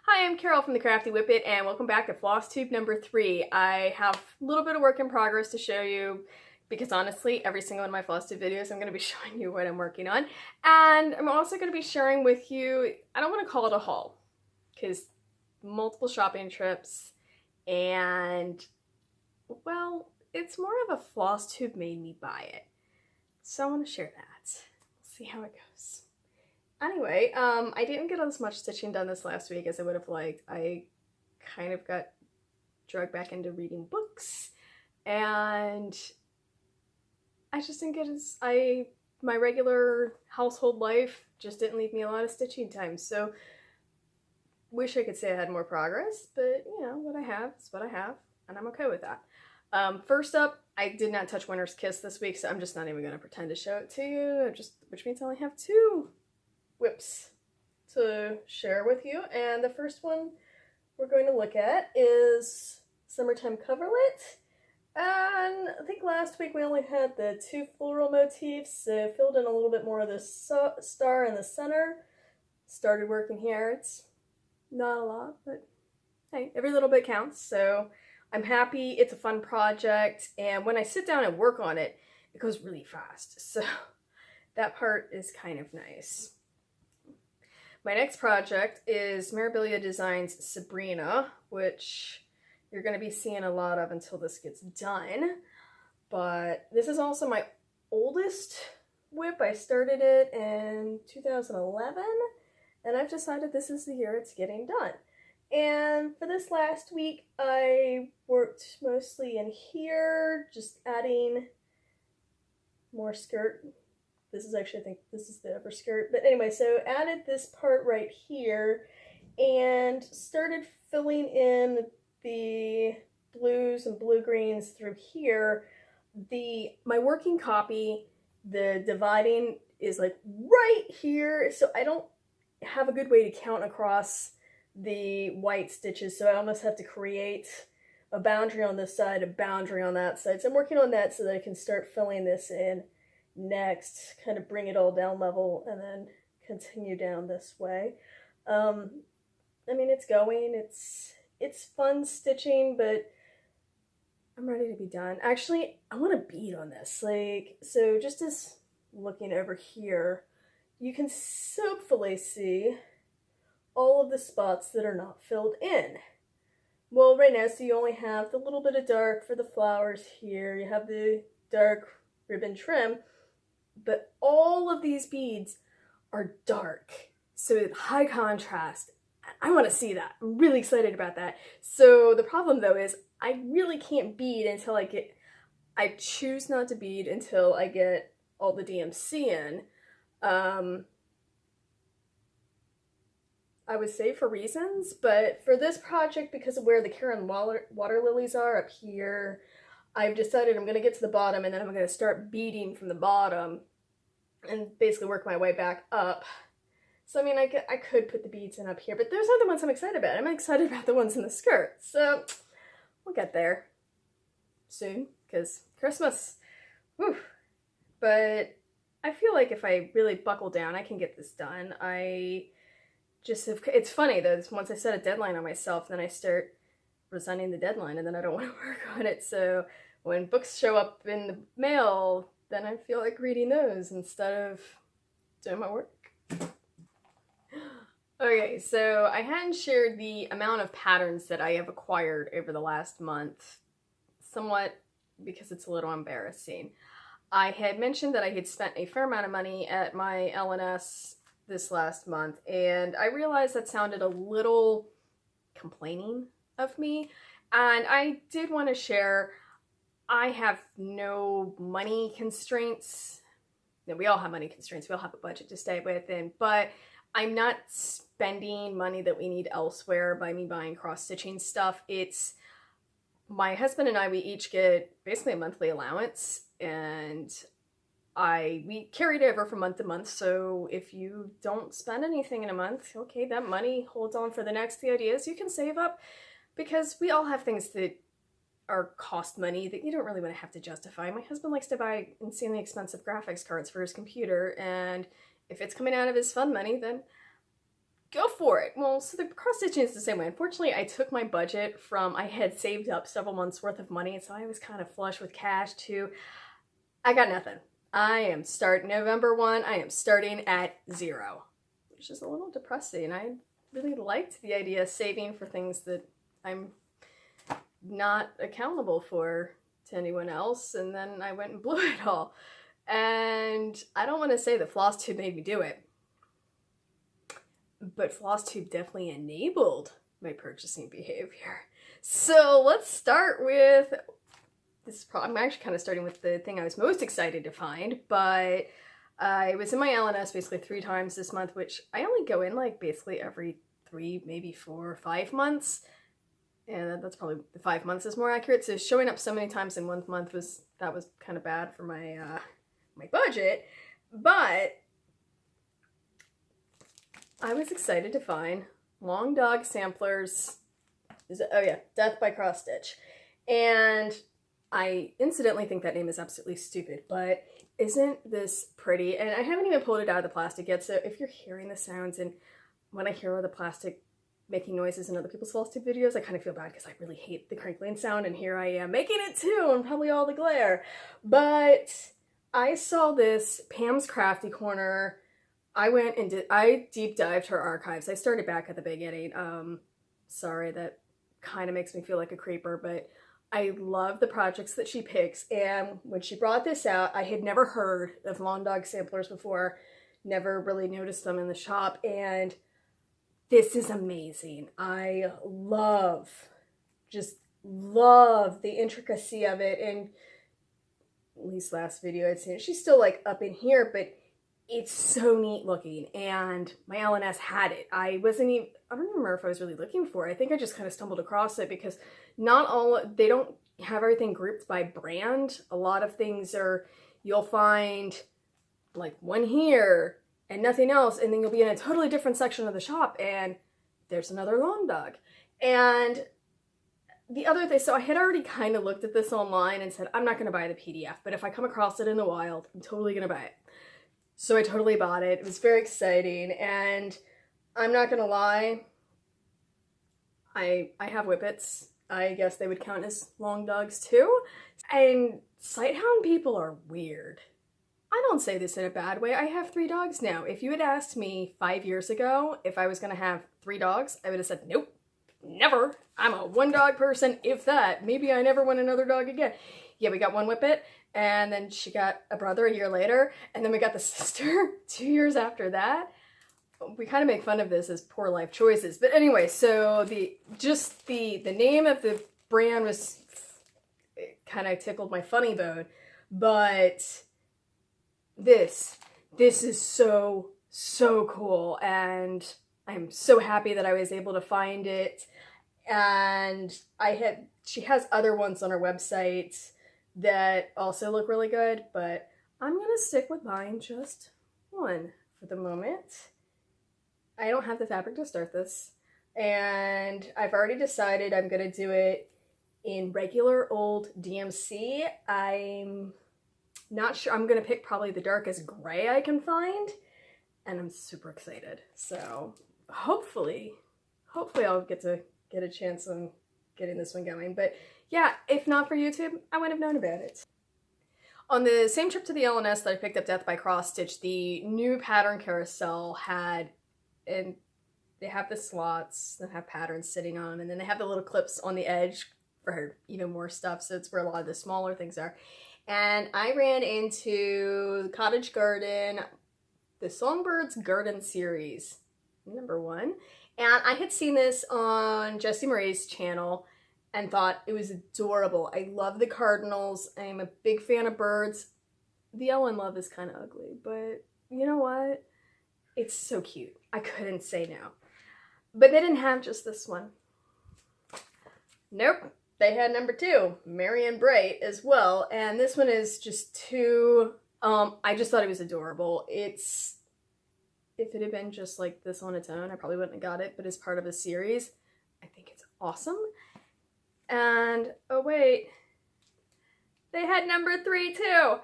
Hi, I'm Carol from the Crafty Whippet, and welcome back to Flosstube number 3. I have a little bit of work in progress to show you, because honestly, every single one of my Flosstube videos, I'm going to be showing you what I'm working on. And I'm also going to be sharing with you, I don't want to call it a haul, because multiple shopping trips, and, well, it's more of a Flosstube made me buy it. So I want to share that. We'll see how it goes. Anyway, I didn't get as much stitching done this last week as I would have liked. I kind of got dragged back into reading books, and I just didn't get my regular household life just didn't leave me a lot of stitching time. So, wish I could say I had more progress, but you know, what I have is what I have, and I'm okay with that. First up, I did not touch Winter's Kiss this week, so I'm just not even going to pretend to show it to you, which means I only have 2 whips to share with you. And the first one we're going to look at is Summertime Coverlet. And I think last week we only had the 2 floral motifs, so filled in a little bit more of the star in the center. Started working here. It's not a lot, but hey, every little bit counts. So I'm happy. It's a fun project, and when I sit down and work on it, it goes really fast. So that part is kind of nice. My next project is Mirabilia Designs Sabrina, which you're going to be seeing a lot of until this gets done. But this is also my oldest whip. I started it in 2011, and I've decided this is the year it's getting done. And for this last week, I worked mostly in here, just adding more skirt. This is actually, I think this is the upper skirt. But anyway, so added this part right here and started filling in the blues and blue-greens through here. My working copy, the dividing is like right here, so I don't have a good way to count across the white stitches, so I almost have to create a boundary on this side, a boundary on that side. So I'm working on that so that I can start filling this in next, kind of bring it all down level and then continue down this way. I mean, it's going, it's fun stitching, but I'm ready to be done. Actually, I want a bead on this. Like, so just as looking over here, you can hopefully see all of the spots that are not filled in. Well, right now, so you only have the little bit of dark for the flowers here, you have the dark ribbon trim, but all of these beads are dark, so high contrast. I want to see that. I'm really excited about that. So the problem though is I really can't bead until I choose not to bead until I get all the DMC in. I would say for reasons, but for this project, because of where the Karen water lilies are up here, I've decided I'm going to get to the bottom and then I'm going to start beading from the bottom and basically work my way back up. So I mean, I could put the beads in up here, but those are the ones I'm excited about. I'm excited about the ones in the skirt, so we'll get there soon, because Christmas, whew. But I feel like if I really buckle down, I can get this done. It's funny though, once I set a deadline on myself, then I start resenting the deadline and then I don't want to work on it. So when books show up in the mail, then I feel like reading those instead of doing my work. Okay, so I hadn't shared the amount of patterns that I have acquired over the last month, somewhat because it's a little embarrassing. I had mentioned that I had spent a fair amount of money at my LNS this last month, and I realized that sounded a little complaining of me, and I did want to share I have no money constraints. No, we all have money constraints. We all have a budget to stay within, but I'm not spending money that we need elsewhere by me buying cross-stitching stuff. It's my husband and I, we each get basically a monthly allowance, and we carry it over from month to month, so if you don't spend anything in a month, okay, that money holds on for the next. The idea is you can save up, because we all have things that are cost money that you don't really want to have to justify. My husband likes to buy insanely expensive graphics cards for his computer, and if it's coming out of his fun money, then go for it. Well, so the cross stitching is the same way. Unfortunately, I took my budget from, I had saved up several months worth of money, so I was kind of flush with cash too. I got nothing. I am starting November 1, I am starting at 0, which is a little depressing. I really liked the idea of saving for things that I'm not accountable for to anyone else, and then I went and blew it all. And I don't want to say that Flosstube made me do it, but Flosstube definitely enabled my purchasing behavior. So let's start with this. I'm actually kind of starting with the thing I was most excited to find, but I was in my LNS basically 3 times this month, which I only go in like basically every 3, maybe 4 or 5 months. And that's probably, the 5 months is more accurate. So showing up so many times in 1 month was kind of bad for my my budget. But I was excited to find Long Dog Samplers. Oh yeah, Death by Cross Stitch. And I incidentally think that name is absolutely stupid, but isn't this pretty? And I haven't even pulled it out of the plastic yet, so if you're hearing the sounds and when I hear all the plastic making noises in other people's Flosstube videos, I kind of feel bad because I really hate the crinkling sound, and here I am making it too, and probably all the glare. But I saw this Pam's Crafty Corner. I deep dived her archives. I started back at the beginning. Sorry, that kind of makes me feel like a creeper, but I love the projects that she picks. And when she brought this out, I had never heard of Long Dog Samplers before, never really noticed them in the shop, and this is amazing. I just love the intricacy of it, and at least last video I'd seen it. She's still like up in here, but it's so neat looking, and my LNS had it. I don't remember if I was really looking for it. I think I just kind of stumbled across it because they don't have everything grouped by brand. A lot of things you'll find like one here and nothing else, and then you'll be in a totally different section of the shop and there's another Long Dog. And the other thing, so I had already kind of looked at this online and said, I'm not going to buy the PDF, but if I come across it in the wild, I'm totally going to buy it. So I totally bought it. It was very exciting, and I'm not going to lie, I have whippets. I guess they would count as long dogs too. And sighthound people are weird. I don't say this in a bad way. I have 3 dogs now. If you had asked me 5 years ago if I was going to have 3 dogs, I would have said, nope, never. I'm a 1-dog person, if that. Maybe I never want another dog again. Yeah, we got 1 whippet, and then she got a brother a year later, and then we got the sister 2 years after that. We kind of make fun of this as poor life choices. But anyway, so the name of the brand was, it kind of tickled my funny bone, but this is so cool, and I'm so happy that I was able to find it. And she has other ones on her website that also look really good, but I'm gonna stick with buying just 1 for the moment. I don't have the fabric to start this, and I've already decided I'm gonna do it in regular old DMC. I'm not sure. I'm gonna pick probably the darkest gray I can find, and I'm super excited. So hopefully I'll get a chance on getting this one going. But yeah, if not for YouTube, I wouldn't have known about it. On the same trip to the LNS that I picked up Death by Cross Stitch, the new pattern carousel had, and they have the slots that have patterns sitting on them, and then they have the little clips on the edge for even more stuff, so it's where a lot of the smaller things are. And I ran into Cottage Garden, the Songbirds Garden series, #1. And I had seen this on Jessie Marie's channel and thought it was adorable. I love the cardinals. I'm a big fan of birds. The Ellen Love is kind of ugly, but you know what? It's so cute. I couldn't say no. But they didn't have just this one. Nope. They had #2, Marion Bright, as well. And this one is just too, I just thought it was adorable. If it had been just like this on its own, I probably wouldn't have got it, but as part of a series, I think it's awesome. And, oh wait, they had #3 too.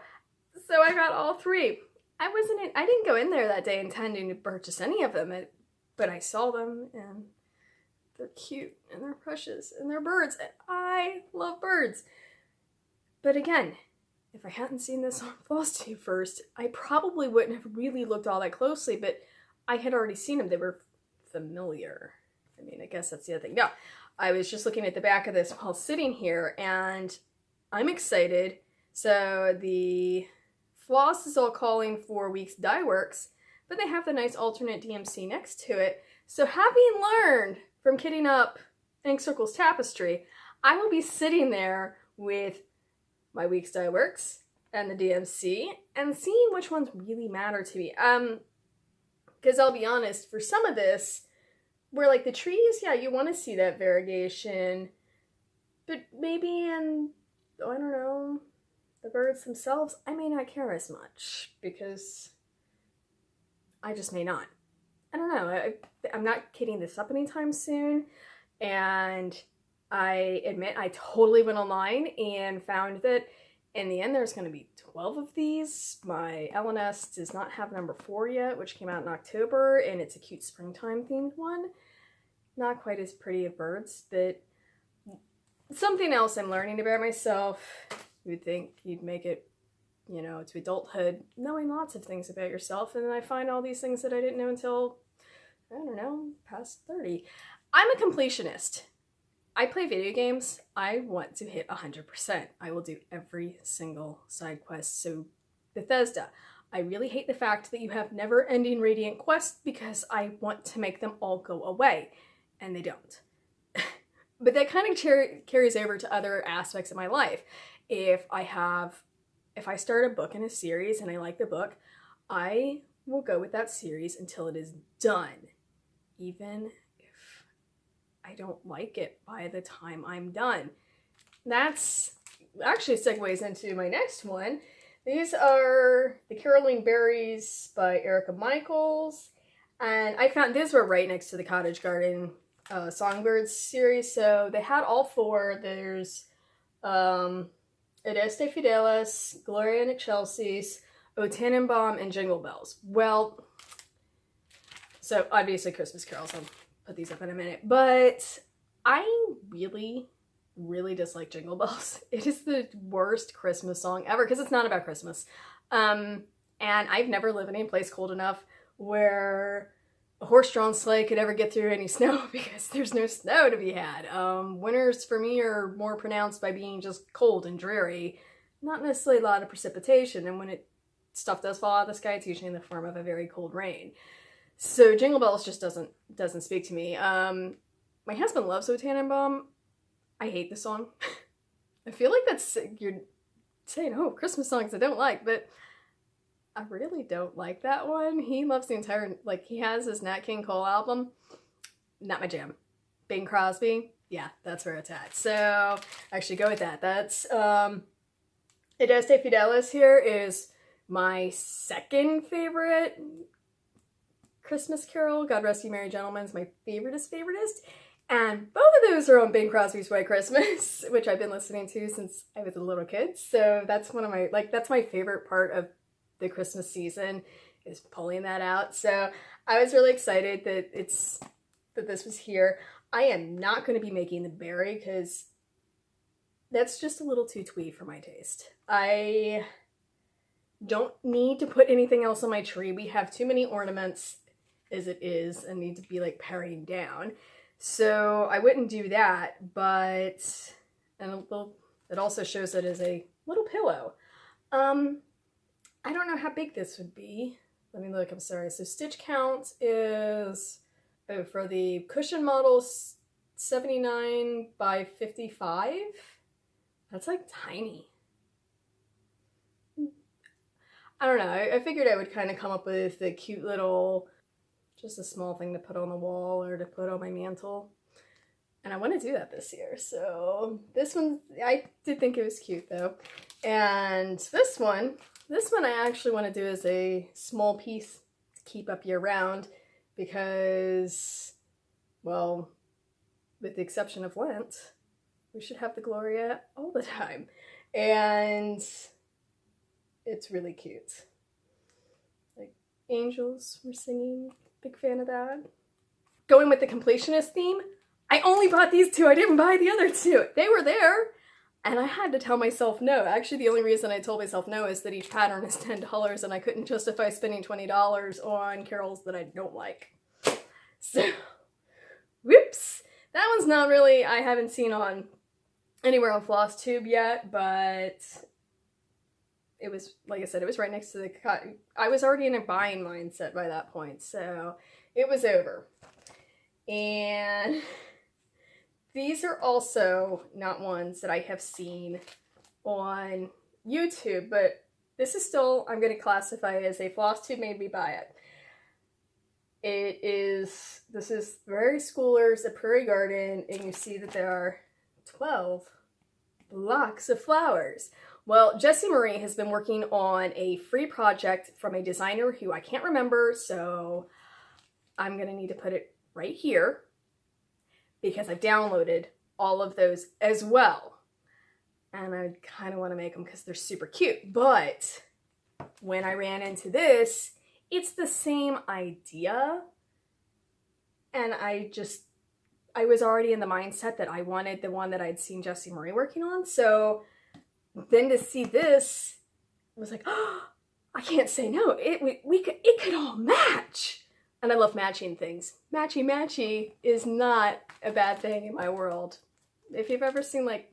So I got all 3. I didn't go in there that day intending to purchase any of them. but I saw them and they're cute and they're precious and they're birds and I love birds. But again, if I hadn't seen this on Flosstube first, I probably wouldn't have really looked all that closely, but I had already seen them. They were familiar. I mean, I guess that's the other thing. No, I was just looking at the back of this while sitting here, and I'm excited. So the floss is all calling for Weeks Dye Works, but they have the nice alternate DMC next to it. So having learned from kitting up Ink Circles Tapestry, I will be sitting there with my Weeks Dye Works and the DMC and seeing which ones really matter to me. Because I'll be honest, for some of this, where like the trees, yeah, you want to see that variegation, but maybe in, I don't know, the birds themselves, I may not care as much because I just may not. I don't know. I'm not kitting this up anytime soon, and I admit I totally went online and found that in the end there's going to be 12 of these. My LNS does not have number 4 yet, which came out in October, and it's a cute springtime themed one. Not quite as pretty of birds, but something else I'm learning about myself. You would think you'd make it, you know, to adulthood, knowing lots of things about yourself, and then I find all these things that I didn't know until, I don't know, past 30. I'm a completionist. I play video games. I want to hit 100%. I will do every single side quest. So Bethesda, I really hate the fact that you have never-ending Radiant quests because I want to make them all go away, and they don't. But that kind of carries over to other aspects of my life. If I start a book in a series and I like the book, I will go with that series until it is done, even if I don't like it by the time I'm done. That's actually segues into my next one. These are the Caroline Berries by Erica Michaels, and I found these were right next to the Cottage Garden Songbirds series, so they had all 4. There's Adeste Fidelis, Gloria in Excelsis, O Tannenbaum, and Jingle Bells. Well, so obviously Christmas carols, I'll put these up in a minute, but I really, really dislike Jingle Bells. It is the worst Christmas song ever, because it's not about Christmas. And I've never lived in a place cold enough where a horse-drawn sleigh could ever get through any snow, because there's no snow to be had. Winters for me are more pronounced by being just cold and dreary, not necessarily a lot of precipitation, and when stuff does fall out of the sky, it's usually in the form of a very cold rain. So Jingle Bells just doesn't speak to me. My husband loves O Tannenbaum. I hate the song. I feel like you're saying, oh, Christmas songs I don't like, but I really don't like that one. He loves the entire, like, he has his Nat King Cole album. Not my jam. Bing Crosby, yeah, that's where it's at. So, actually go with that. That's, Adeste Fidelis here is my second favorite Christmas carol. God Rest You Merry Gentlemen is my favoriteest. And both of those are on Bing Crosby's White Christmas, which I've been listening to since I was a little kid. So that's one of my, that's my favorite part of the Christmas season, is pulling that out. So I was really excited that this was here. I am not going to be making the berry because that's just a little too twee for my taste. I don't need to put anything else on my tree. We have too many ornaments as it is and need to be like paring down. So I wouldn't do that, but, and it also shows that as a little pillow. I don't know how big this would be. Let me look, I'm sorry. So stitch count is, for the cushion model, 79 by 55. That's like tiny. I don't know, I figured I would kind of come up with a cute little, just a small thing to put on the wall or to put on my mantle. And I want to do that this year. So this one, I did think it was cute though. And this one I actually want to do as a small piece to keep up year round because, well, with the exception of Lent, we should have the Gloria all the time. And it's really cute. Like angels were singing, big fan of that. going with the completionist theme, I only bought these two. I didn't buy the other two. They were there, and I had to tell myself no. Actually, the only reason I told myself no is that each pattern is $10, and I couldn't justify spending $20 on carols that I don't like. So, whoops. That one's not really, I haven't seen on anywhere on Flosstube yet, but it was, like I said, it was right next to the, I was already in a buying mindset by that point, so it was over. And these are also not ones that I have seen on YouTube, but this is still, I'm going to classify as a Flosstube made me buy it. This is Prairie Schoolers, a Prairie Garden, and you see that there are 12 blocks of flowers. Well, Jessie Marie has been working on a free project from a designer who I can't remember, so I'm going to need to put it right here because I've downloaded all of those as well. And I kind of want to make them because they're super cute. But when I ran into this, it's the same idea. And I was already in the mindset that I wanted the one that I'd seen Jessie Marie working on. So then to see this, I was like, oh, I can't say no. It could all match. And I love matching things. Matchy is not a bad thing in my world. If you've ever seen, like,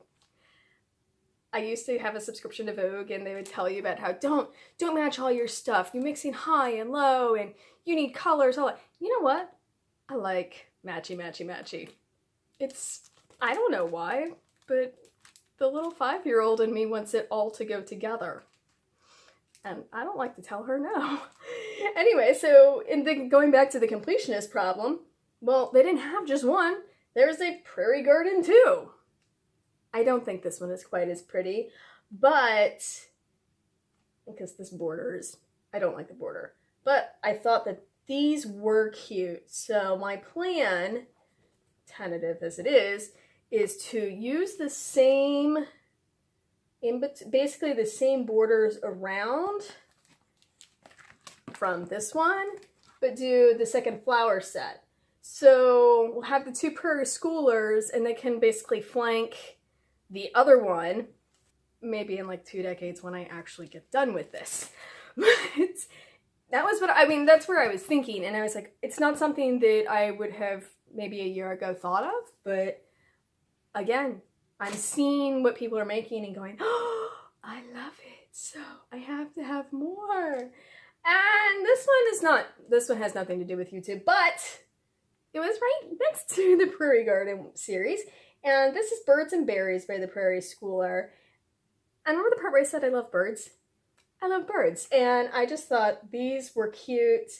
I used to have a subscription to Vogue, and they would tell you about how don't match all your stuff. You're mixing high and low, and you need colors, all that. You know what? I like matchy. It's, I don't know why, but the little 5-year-old in me wants it all to go together. And I don't like to tell her no. Anyway, so going back to the completionist problem, well, they didn't have just one. There's a Prairie Garden too. I don't think this one is quite as pretty, but because this border is, I don't like the border, but I thought that these were cute. So my plan, tentative as it is to use the same, basically the same borders around from this one, but do the second flower set. So we'll have the two Prairie Schoolers, and they can basically flank the other one, maybe in like 2 decades when I actually get done with this. But that was what, I mean, that's where I was thinking, and I was like, it's not something that I would have maybe a year ago thought of, but again, I'm seeing what people are making and going, oh, I love it, so I have to have more. And this one has nothing to do with YouTube, but it was right next to the Prairie Garden series. And this is Birds and Berries by the Prairie Schooler. And remember the part where I said I love birds? I love birds. And I just thought these were cute.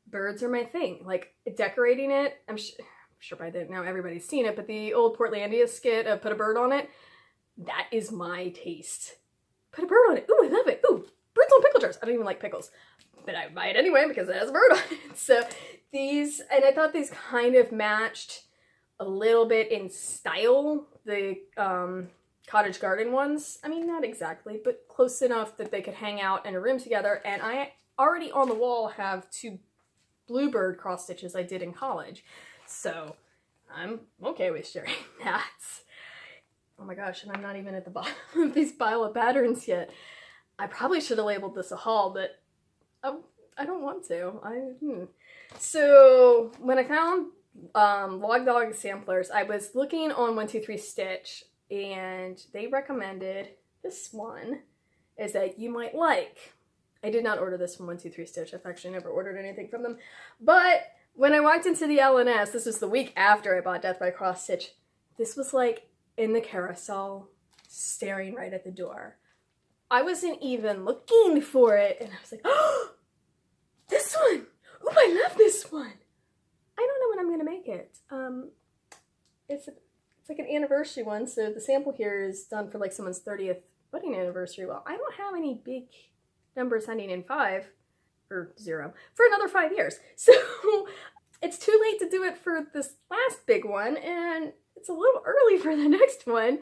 Birds are my thing. Like, decorating it, I'm sure by then now everybody's seen it, but the old Portlandia skit of Put a Bird on It, that is my taste. Put a bird on it. Ooh, I love it. Ooh, birds on pickle jars. I don't even like pickles, but I buy it anyway because it has a bird on it. So these, and I thought these kind of matched a little bit in style, the cottage garden ones. I mean, not exactly, but close enough that they could hang out in a room together. And I already on the wall have 2 bluebird cross stitches I did in college. So I'm okay with sharing that. Oh my gosh, and I'm not even at the bottom of these pile of patterns yet. I probably should have labeled this a haul, but I don't want to. So when I found Log Dog samplers, I was looking on 123 Stitch, and they recommended this one is that you might like. I did not order this from 123 Stitch. I've actually never ordered anything from them. But when I walked into the LNS, this was the week after I bought Death by Cross Stitch, this was like in the carousel, staring right at the door. I wasn't even looking for it, and I was like, oh, this one! Oh, I love this one! I don't know when I'm gonna make it. It's like an anniversary one, so the sample here is done for like someone's 30th wedding anniversary. Well, I don't have any big numbers ending in 5 or 0 for another 5 years. So it's too late to do it for this last big one, and it's a little early for the next one,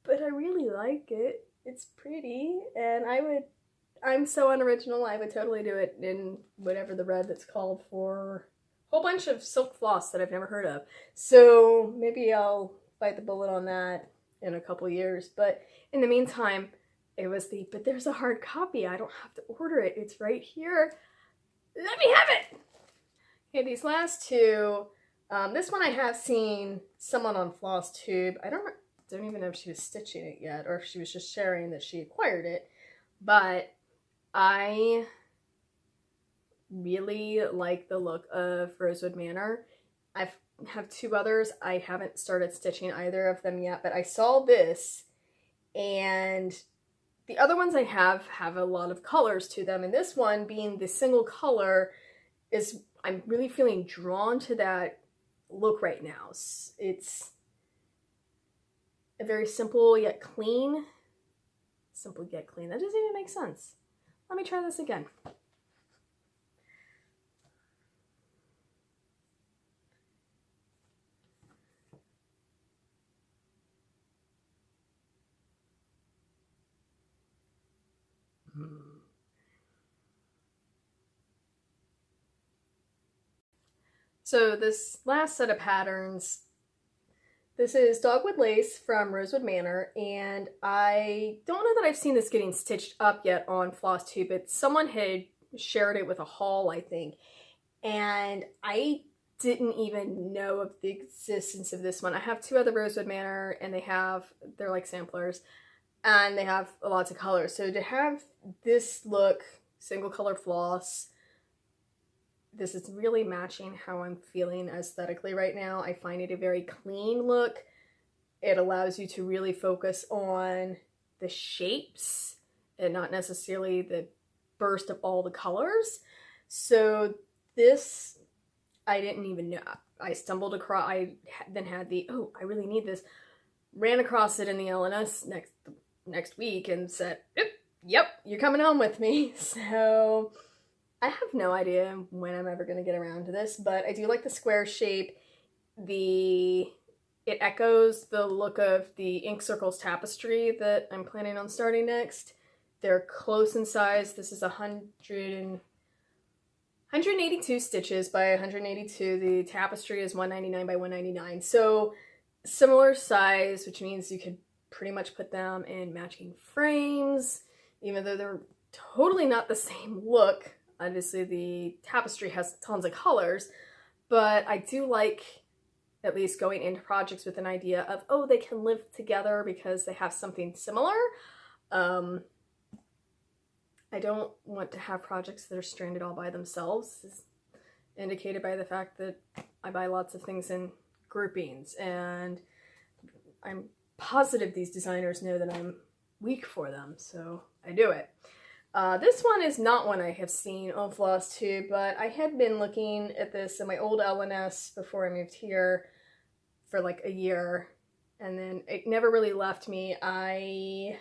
but I really like it. It's pretty, and I'm so unoriginal, I would totally do it in whatever the red that's called for whole bunch of silk floss that I've never heard of. So maybe I'll bite the bullet on that in a couple years. But in the meantime, it was but there's a hard copy. I don't have to order it. It's right here. Let me have it! Okay, these last two, this one I have seen someone on Flosstube. I don't even know if she was stitching it yet or if she was just sharing that she acquired it. But I really like the look of Rosewood Manor. I have two others. I haven't started stitching either of them yet, but I saw this, and the other ones I have a lot of colors to them, and this one being the single color is, I'm really feeling drawn to that look right now. It's a very simple yet clean. Simple yet clean. That doesn't even make sense. Let me try this again. So this last set of patterns, this is Dogwood Lace from Rosewood Manor, and I don't know that I've seen this getting stitched up yet on Flosstube, but someone had shared it with a haul, I think, and I didn't even know of the existence of this one. I have two other Rosewood Manor, and they're like samplers, and they have lots of colors. So to have this look, single color floss, this is really matching how I'm feeling aesthetically right now. I find it a very clean look. It allows you to really focus on the shapes and not necessarily the burst of all the colors. So this, I didn't even know. I stumbled across, I then had oh, I really need this. Ran across it in the LNS next week and said, yep, you're coming home with me. So I have no idea when I'm ever going to get around to this, but I do like the square shape. It echoes the look of the Ink Circles tapestry that I'm planning on starting next. They're close in size. This is 182 stitches by 182. The tapestry is 199 by 199. So similar size, which means you could pretty much put them in matching frames, even though they're totally not the same look. Obviously, the tapestry has tons of colors, but I do like at least going into projects with an idea of, oh, they can live together because they have something similar. I don't want to have projects that are stranded all by themselves. This is indicated by the fact that I buy lots of things in groupings, and I'm positive these designers know that I'm weak for them, so I do it. This one is not one I have seen on Flosstube, but I had been looking at this in my old LNS before I moved here for like a year, and then it never really left me. I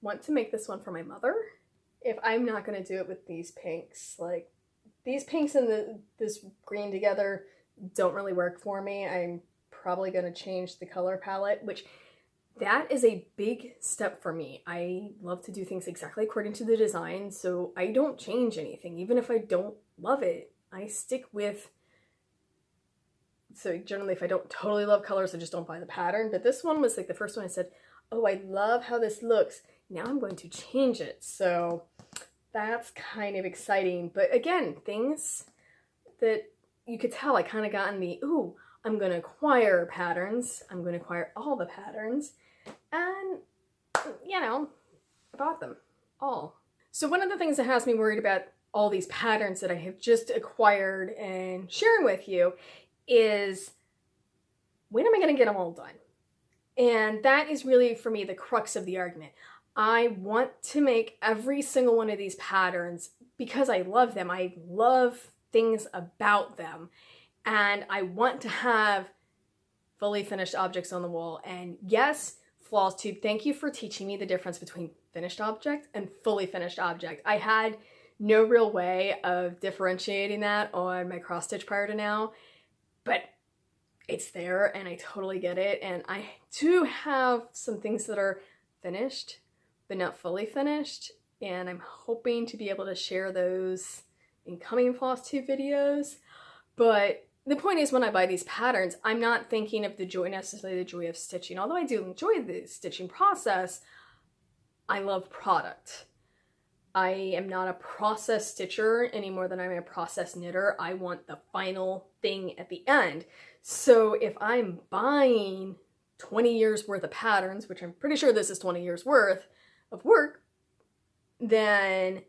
want to make this one for my mother. If I'm not going to do it with these pinks, like these pinks and this green together don't really work for me. I'm probably going to change the color palette, which that is a big step for me. I love to do things exactly according to the design, so I don't change anything. Even if I don't love it, I stick with, so generally if I don't totally love colors, I just don't buy the pattern. But this one was like the first one I said, oh, I love how this looks. Now I'm going to change it. So that's kind of exciting. But again, things that you could tell I kind of got in the, ooh, I'm going to acquire patterns. I'm going to acquire all the patterns. And, you know, I bought them all. So one of the things that has me worried about all these patterns that I have just acquired and sharing with you is, when am I going to get them all done? And that is really, for me, the crux of the argument. I want to make every single one of these patterns because I love them. I love things about them. And I want to have fully finished objects on the wall. And yes, Flosstube, thank you for teaching me the difference between finished object and fully finished object. I had no real way of differentiating that on my cross stitch prior to now, but it's there and I totally get it. And I do have some things that are finished, but not fully finished. And I'm hoping to be able to share those in coming Flosstube videos. But the point is, when I buy these patterns, I'm not thinking of the joy, necessarily the joy of stitching. Although I do enjoy the stitching process, I love product. I am not a process stitcher any more than I'm a process knitter. I want the final thing at the end. So if I'm buying 20 years worth of patterns, which I'm pretty sure this is 20 years worth of work, then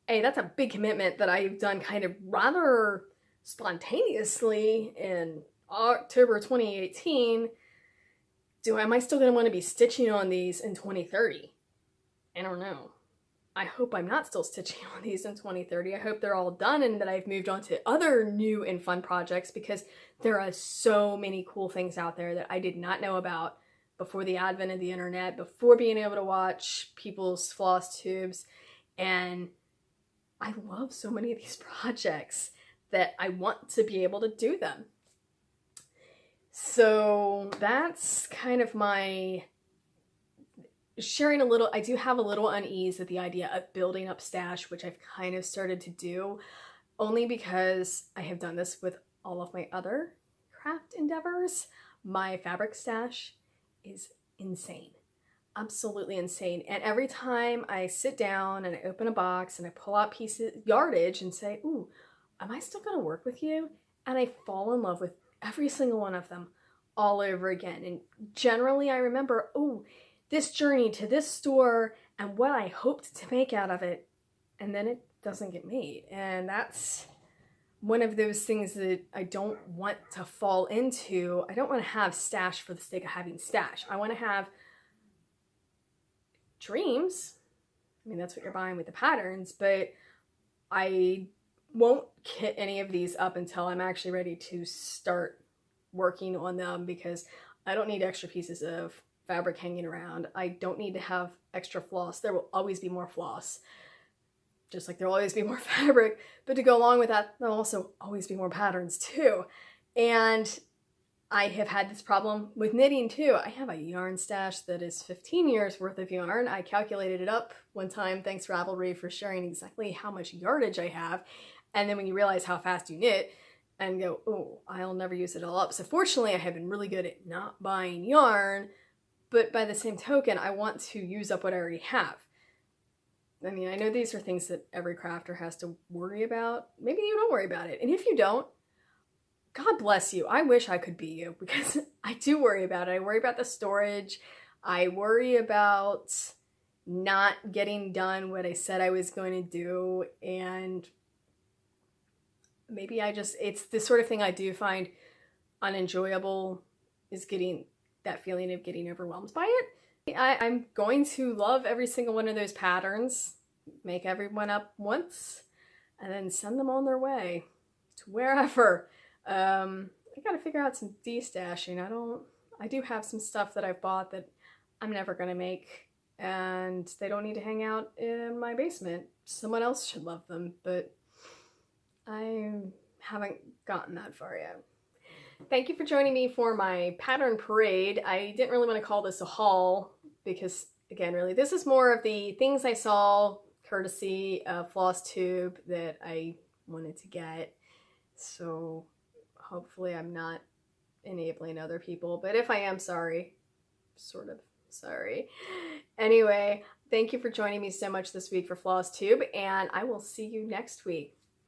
hey, that's a big commitment that I've done kind of rather spontaneously in October 2018. Am I still going to want to be stitching on these in 2030? I don't know. I hope I'm not still stitching on these in 2030. I hope they're all done and that I've moved on to other new and fun projects, because there are so many cool things out there that I did not know about before the advent of the internet, before being able to watch people's floss tubes. And I love so many of these projects that I want to be able to do them. So that's kind of my sharing a little. I do have a little unease at the idea of building up stash, which I've kind of started to do, only because I have done this with all of my other craft endeavors. My fabric stash is insane. Absolutely insane. And every time I sit down and I open a box and I pull out pieces, yardage, and say, ooh, am I still going to work with you? And I fall in love with every single one of them all over again. And generally I remember, oh, this journey to this store and what I hoped to make out of it, and then it doesn't get made. And that's one of those things that I don't want to fall into. I don't want to have stash for the sake of having stash. I want to have dreams. I mean, that's what you're buying with the patterns, but I won't kit any of these up until I'm actually ready to start working on them, because I don't need extra pieces of fabric hanging around. I don't need to have extra floss. There will always be more floss, just like there will always be more fabric, but to go along with that, there'll also always be more patterns too. And I have had this problem with knitting too. I have a yarn stash that is 15 years worth of yarn. I calculated it up one time, thanks Ravelry for sharing exactly how much yardage I have. And then when you realize how fast you knit and go, oh, I'll never use it all up. So fortunately I have been really good at not buying yarn, but by the same token, I want to use up what I already have. I mean, I know these are things that every crafter has to worry about. Maybe you don't worry about it. And if you don't, God bless you. I wish I could be you, because I do worry about it. I worry about the storage. I worry about not getting done what I said I was going to do. And maybe it's the sort of thing I do find unenjoyable, is getting that feeling of getting overwhelmed by it. I'm going to love every single one of those patterns, make everyone up once, and then send them on their way to wherever. I gotta figure out some destashing. I do have some stuff that I've bought that I'm never gonna make, and they don't need to hang out in my basement. Someone else should love them, but I haven't gotten that far yet. Thank you for joining me for my pattern parade. I didn't really want to call this a haul because, again, really, this is more of the things I saw courtesy of Flosstube that I wanted to get. So hopefully I'm not enabling other people, but if I am, sorry. Sort of sorry. Anyway, thank you for joining me so much this week for Flosstube, and I will see you next week.